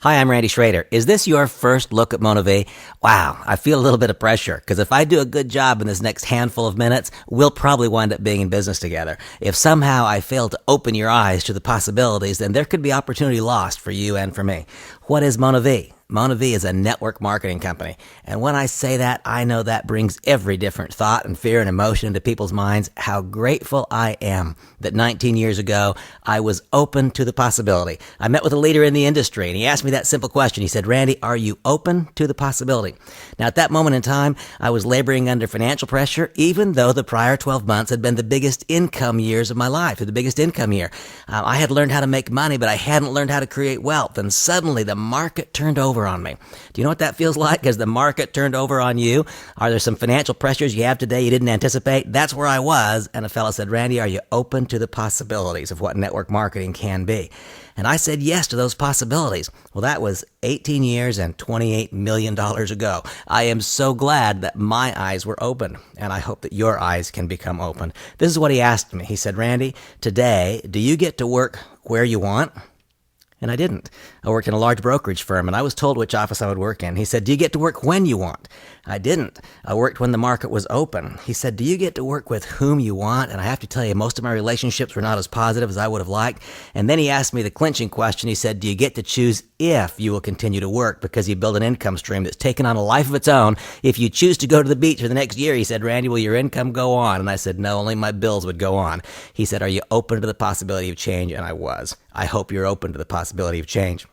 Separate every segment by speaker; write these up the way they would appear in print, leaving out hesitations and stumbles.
Speaker 1: Hi, I'm Randy Schroeder. Is this your first look at MonaV? Wow, I feel a little bit of pressure because if I do a good job in this next handful of minutes, we'll probably wind up being in business together. If somehow I fail to open your eyes to the possibilities, then there could be opportunity lost for you and for me. What is MonaV? MonaV is a network marketing company. And when I say that, I know that brings every different thought and fear and emotion into people's minds. How grateful I am that 19 years ago, I was open to the possibility. I met with a leader in the industry and he asked me that simple question. He said, Randy, are you open to the possibility? Now, at that moment in time, I was laboring under financial pressure, even though the prior 12 months had been the biggest income years of my life, the biggest income year. I had learned how to make money, but I hadn't learned how to create wealth. And suddenly the market turned over on me. Do you know what that feels like? As the market turned over on you? Are there some financial pressures you have today you didn't anticipate? That's where I was. And a fellow said, Randy, are you open to the possibilities of what network marketing can be? And I said yes to those possibilities. Well, that was 18 years and $28 million ago. I am so glad that my eyes were open, and I hope that your eyes can become open. This is what he asked me. He said, Randy, today, do you get to work where you want? And I didn't. I worked in a large brokerage firm, and I was told which office I would work in. He said, do you get to work when you want? I didn't. I worked when the market was open. He said, do you get to work with whom you want? And I have to tell you, most of my relationships were not as positive as I would have liked. And then he asked me the clinching question. He said, do you get to choose if you will continue to work? Because you build an income stream that's taken on a life of its own. If you choose to go to the beach for the next year, he said, Randy, will your income go on? And I said, no, only my bills would go on. He said, are you open to the possibility of change? And I was. I hope you're open to the possibility of change.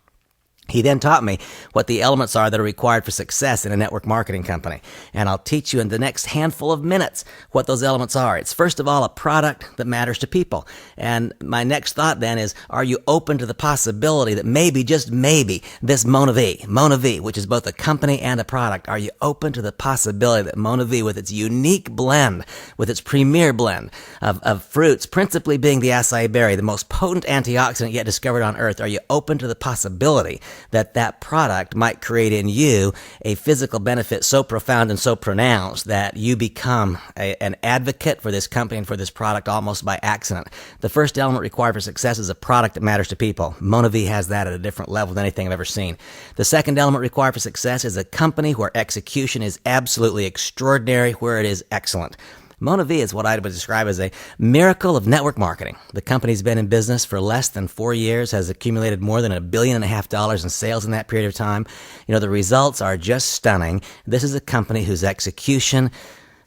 Speaker 1: He then taught me what the elements are that are required for success in a network marketing company. And I'll teach you in the next handful of minutes what those elements are. It's first of all a product that matters to people. And my next thought then is, are you open to the possibility that maybe, just maybe, this MonaV, which is both a company and a product, are you open to the possibility that MonaV, with its unique blend, with its premier blend of fruits, principally being the acai berry, the most potent antioxidant yet discovered on earth, are you open to the possibility that product might create in you a physical benefit so profound and so pronounced that you become an advocate for this company and for this product almost by accident? The first element required for success is a product that matters to people. MonaV has that at a different level than anything I've ever seen. The second element required for success is a company where execution is absolutely extraordinary, where it is excellent. MonaV is what I would describe as a miracle of network marketing. The company's been in business for less than 4 years, has accumulated more than $1.5 billion in sales in that period of time. You know, the results are just stunning. This is a company whose execution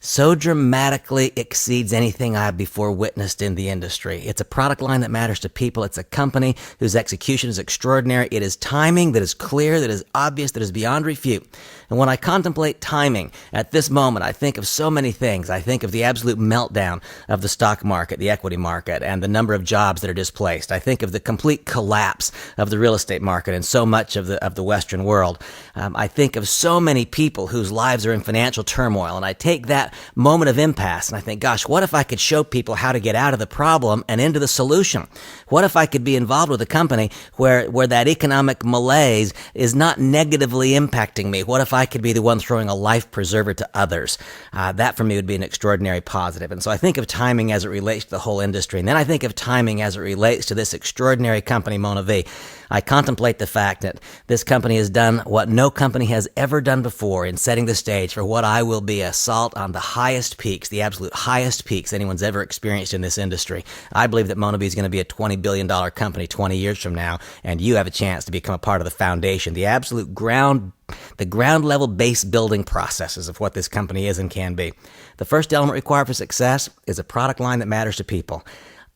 Speaker 1: so dramatically exceeds anything I've before witnessed in the industry. It's a product line that matters to people. It's a company whose execution is extraordinary. It is timing that is clear, that is obvious, that is beyond refute. And when I contemplate timing at this moment, I think of so many things. I think of the absolute meltdown of the stock market, the equity market, and the number of jobs that are displaced. I think of the complete collapse of the real estate market in so much of the Western world. I think of so many people whose lives are in financial turmoil, and I take that moment of impasse and I think, gosh, what if I could show people how to get out of the problem and into the solution? What if I could be involved with a company where that economic malaise is not negatively impacting me? What if I could be the one throwing a life preserver to others? That for me would be an extraordinary positive. And so I think of timing as it relates to the whole industry. And then I think of timing as it relates to this extraordinary company, MonaV. I contemplate the fact that this company has done what no company has ever done before in setting the stage for what I will be assault on the highest peaks, the absolute highest peaks anyone's ever experienced in this industry. I believe that MonaV is going to be a $20 billion company 20 years from now, and you have a chance to become a part of the foundation, the absolute ground level base building processes of what this company is and can be. The first element required for success is a product line that matters to people.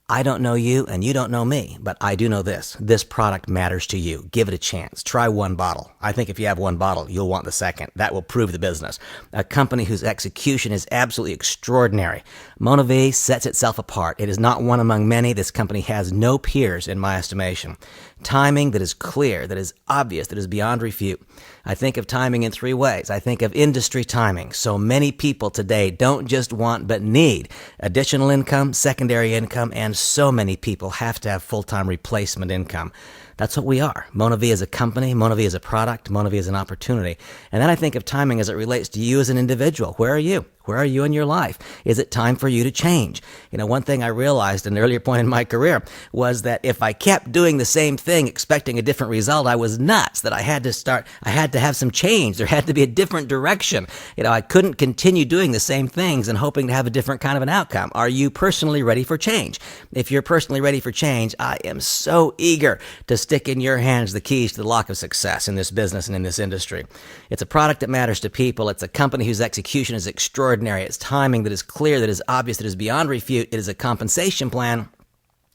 Speaker 1: I don't know you and you don't know me, but I do know this. This product matters to you. Give it a chance. Try one bottle. I think if you have one bottle, you'll want the second. That will prove the business. A company whose execution is absolutely extraordinary. MonaV sets itself apart. It is not one among many. This company has no peers in my estimation. Timing that is clear, that is obvious, that is beyond refute. I think of timing in three ways. I think of industry timing. So many people today don't just want but need additional income, secondary income, and so many people have to have full-time replacement income. That's what we are. MonaV is a company, MonaV is a product, MonaV is an opportunity. And then I think of timing as it relates to you as an individual. Where are you? Where are you in your life? Is it time for you to change? One thing I realized at an earlier point in my career was that if I kept doing the same thing, expecting a different result, I was nuts, that I had to have some change. There had to be a different direction. I couldn't continue doing the same things and hoping to have a different kind of an outcome. Are you personally ready for change? If you're personally ready for change, I am so eager to stick in your hands the keys to the lock of success in this business and in this industry. It's a product that matters to people. It's a company whose execution is extraordinary. It's timing that is clear, that is obvious, that is beyond refute. It is a compensation plan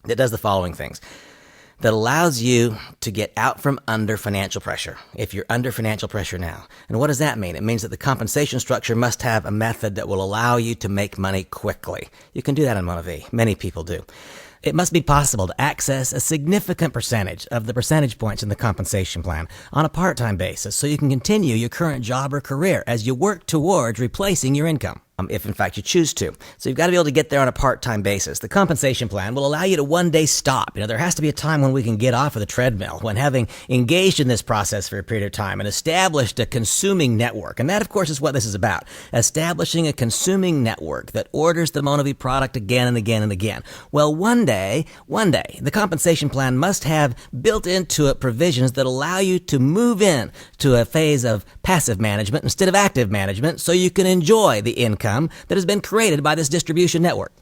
Speaker 1: that does the following things. That allows you to get out from under financial pressure, if you're under financial pressure now. And what does that mean? It means that the compensation structure must have a method that will allow you to make money quickly. You can do that in MonaV. Many people do. It must be possible to access a significant percentage of the percentage points in the compensation plan on a part-time basis so you can continue your current job or career as you work towards replacing your income, if in fact you choose to. So you've got to be able to get there on a part-time basis. The compensation plan will allow you to one day stop. There has to be a time when we can get off of the treadmill, when having engaged in this process for a period of time and established a consuming network. And that, of course, is what this is about. Establishing a consuming network that orders the MonaV product again and again and again. Well, one day, the compensation plan must have built into it provisions that allow you to move in to a phase of passive management instead of active management so you can enjoy the income that has been created by this distribution network.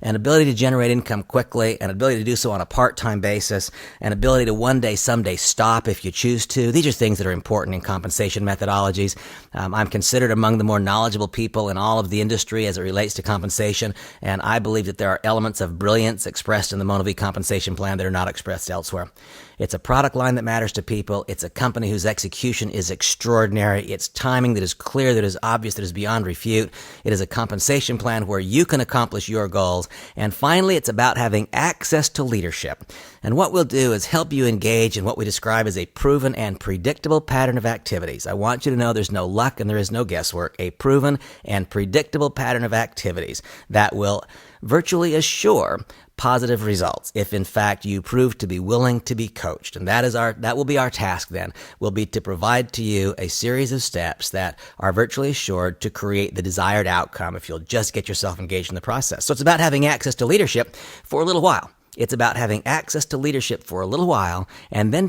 Speaker 1: An ability to generate income quickly, an ability to do so on a part-time basis, an ability to one day, someday stop if you choose to. These are things that are important in compensation methodologies. I'm considered among the more knowledgeable people in all of the industry as it relates to compensation, and I believe that there are elements of brilliance expressed in the MonaV compensation plan that are not expressed elsewhere. It's a product line that matters to people. It's a company whose execution is extraordinary. It's timing that is clear, that is obvious, that is beyond refute. It is a compensation plan where you can accomplish your goals. And finally, it's about having access to leadership. And what we'll do is help you engage in what we describe as a proven and predictable pattern of activities. I want you to know there's no luck and there is no guesswork. A proven and predictable pattern of activities that will virtually assure positive results if in fact you prove to be willing to be coached. And that will be our task then, will be to provide to you a series of steps that are virtually assured to create the desired outcome if you'll just get yourself engaged in the process. So it's about having access to leadership for a little while. It's about having access to leadership for a little while and then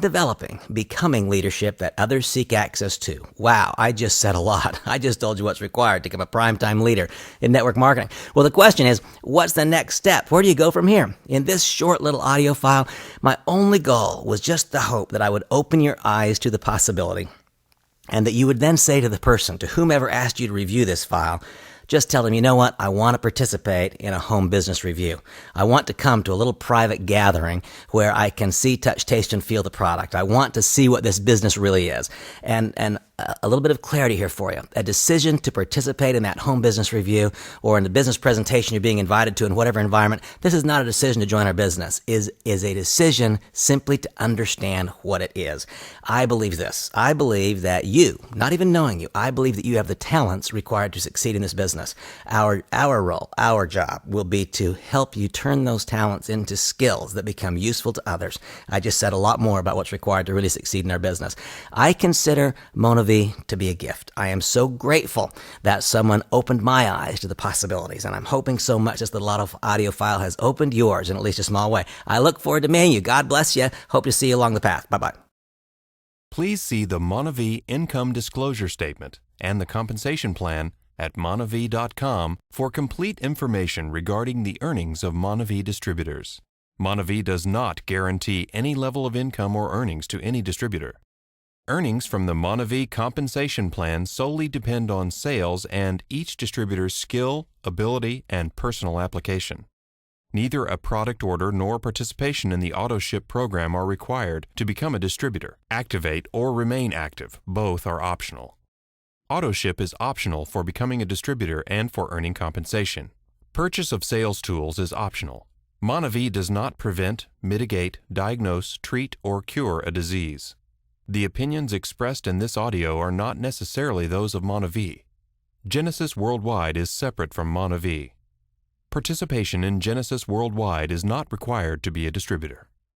Speaker 1: becoming leadership that others seek access to. Wow, I just said a lot. I just told you what's required to become a primetime leader in network marketing. Well, the question is, what's the next step? Where do you go from here? In this short little audio file, my only goal was just the hope that I would open your eyes to the possibility and that you would then say to the person, to whomever asked you to review this file, just tell them, you know what, I want to participate in a home business review. I want to come to a little private gathering where I can see, touch, taste, and feel the product. I want to see what this business really is. And a little bit of clarity here for you. A decision to participate in that home business review or in the business presentation you're being invited to in whatever environment, this is not a decision to join our business. Is a decision simply to understand what it is. I believe this. I believe that you, not even knowing you, I believe that you have the talents required to succeed in this business. Our role, our job will be to help you turn those talents into skills that become useful to others. I just said a lot more about what's required to really succeed in our business. I consider MonaV to be a gift. I am so grateful that someone opened my eyes to the possibilities, and I'm hoping so much this little audio file has opened yours in at least a small way. I look forward to meeting you. God bless you. Hope to see you along the path. Bye-bye.
Speaker 2: Please see the MonaV Income Disclosure Statement and the Compensation Plan at monav.com for complete information regarding the earnings of MonaV distributors. MonaV does not guarantee any level of income or earnings to any distributor. Earnings from the MonaV compensation plan solely depend on sales and each distributor's skill, ability, and personal application. Neither a product order nor participation in the auto-ship program are required to become a distributor. Activate or remain active, both are optional. Auto-ship is optional for becoming a distributor and for earning compensation. Purchase of sales tools is optional. MonaV does not prevent, mitigate, diagnose, treat, or cure a disease. The opinions expressed in this audio are not necessarily those of MonaV. Genesis Worldwide is separate from MonaV. Participation in Genesis Worldwide is not required to be a distributor.